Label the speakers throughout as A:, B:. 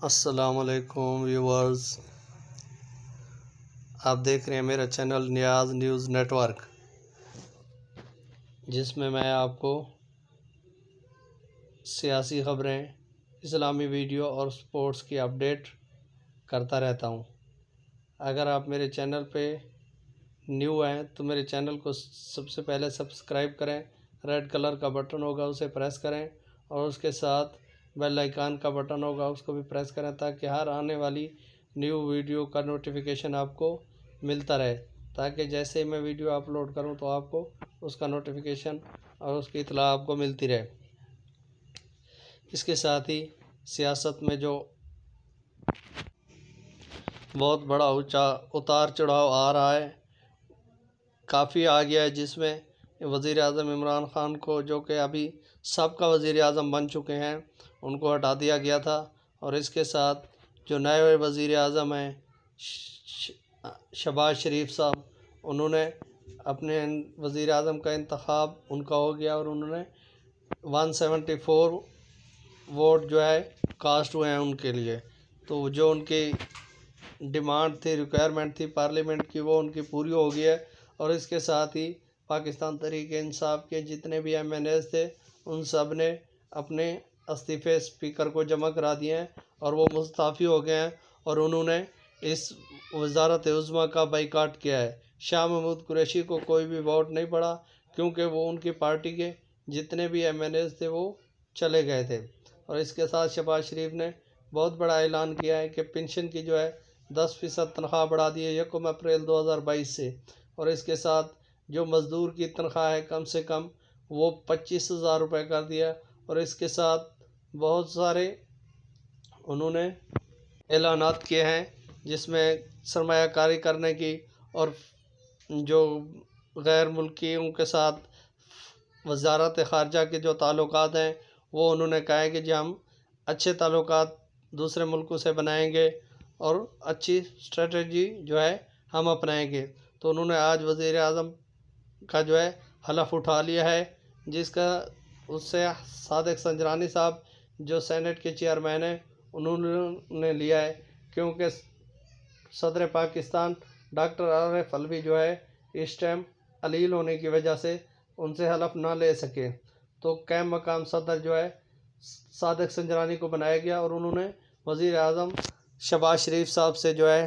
A: السلام علیکم ویورز، آپ دیکھ رہے ہیں میرا چینل نیاز نیوز نیٹ ورک، جس میں آپ کو سیاسی خبریں، اسلامی ویڈیو اور سپورٹس کی اپڈیٹ کرتا رہتا ہوں۔ اگر آپ میرے چینل پہ نیو ہیں تو میرے چینل کو سب سے پہلے سبسکرائب کریں، ریڈ کلر کا بٹن ہوگا اسے پریس کریں، اور اس کے ساتھ بیل آئیکن کا بٹن ہوگا اس کو بھی پریس کریں، تاکہ ہر آنے والی نیو ویڈیو کا نوٹیفیکیشن آپ کو ملتا رہے، تاکہ جیسے میں ویڈیو اپلوڈ کروں تو آپ کو اس کا نوٹیفیکیشن اور اس کی اطلاع آپ کو ملتی رہے۔ اس کے ساتھ ہی سیاست میں جو بہت بڑا اتار چڑھاؤ آ رہا ہے، کافی آ گیا ہے، جس میں وزیر اعظم عمران خان کو، جو کہ ابھی سابقہ وزیر اعظم بن چکے ہیں، ان کو ہٹا دیا گیا تھا، اور اس کے ساتھ جو نئے وزیر اعظم ہیں شہباز شریف صاحب، انہوں نے اپنے وزیر اعظم کا انتخاب ان کا ہو گیا، اور انہوں نے 174 ووٹ جو ہے کاسٹ ہوئے ہیں ان کے لیے۔ تو جو ان کی ڈیمانڈ تھی، ریکوائرمنٹ تھی پارلیمنٹ کی، وہ ان کی پوری ہو گئی ہے، اور اس کے ساتھ ہی پاکستان تحریک انصاف کے جتنے بھی ایم این ایز تھے، ان سب نے اپنے استعفے اسپیکر کو جمع کرا دیے ہیں، اور وہ مستعفی ہو گئے ہیں، اور انہوں نے اس وزارت عظمیٰ کا بائیکاٹ کیا ہے۔ شاہ محمود قریشی کو کوئی بھی ووٹ نہیں پڑا، کیونکہ وہ ان کی پارٹی کے جتنے بھی ایم این ایز تھے وہ چلے گئے تھے۔ اور اس کے ساتھ شہباز شریف نے بہت بڑا اعلان کیا ہے کہ پنشن کی جو ہے 10% تنخواہ بڑھا دی ہے 1 اپریل 2022 سے، اور اس کے ساتھ جو مزدور کی تنخواہ ہے کم سے کم وہ 25,000 روپے کر دیا، اور اس کے ساتھ بہت سارے انہوں نے اعلانات کیے ہیں، جس میں سرمایہ کاری کرنے کی، اور جو غیر ملکیوں کے ساتھ وزارت خارجہ کے جو تعلقات ہیں، وہ انہوں نے کہا ہے کہ ہم اچھے تعلقات دوسرے ملکوں سے بنائیں گے، اور اچھی اسٹریٹجی جو ہے ہم اپنائیں گے۔ تو انہوں نے آج وزیر اعظم کا جو ہے حلف اٹھا لیا ہے، جس کا اس سے صادق سنجرانی صاحب جو سینٹ کے چیئرمین ہیں انہوں نے لیا ہے، کیونکہ صدر پاکستان ڈاکٹر عارف علوی جو ہے اس ٹائم علیل ہونے کی وجہ سے ان سے حلف نہ لے سکے، تو قائم مقام صدر جو ہے صادق سنجرانی کو بنایا گیا، اور انہوں نے وزیر اعظم شہباز شریف صاحب سے جو ہے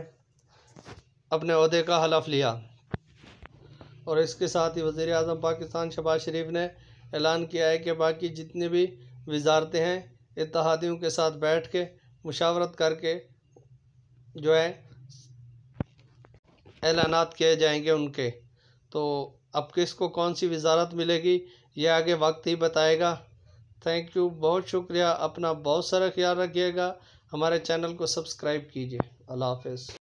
A: اپنے عہدے کا حلف لیا۔ اور اس کے ساتھ ہی وزیر اعظم پاکستان شہباز شریف نے اعلان کیا ہے کہ باقی جتنی بھی وزارتیں ہیں اتحادیوں کے ساتھ بیٹھ کے مشاورت کر کے جو ہے اعلانات کیے جائیں گے ان کے۔ تو اب کس کو کون سی وزارت ملے گی یہ آگے وقت ہی بتائے گا۔ تھینک یو، بہت شکریہ، اپنا بہت سارا خیال رکھیے گا، ہمارے چینل کو سبسکرائب کیجیے۔ اللہ حافظ۔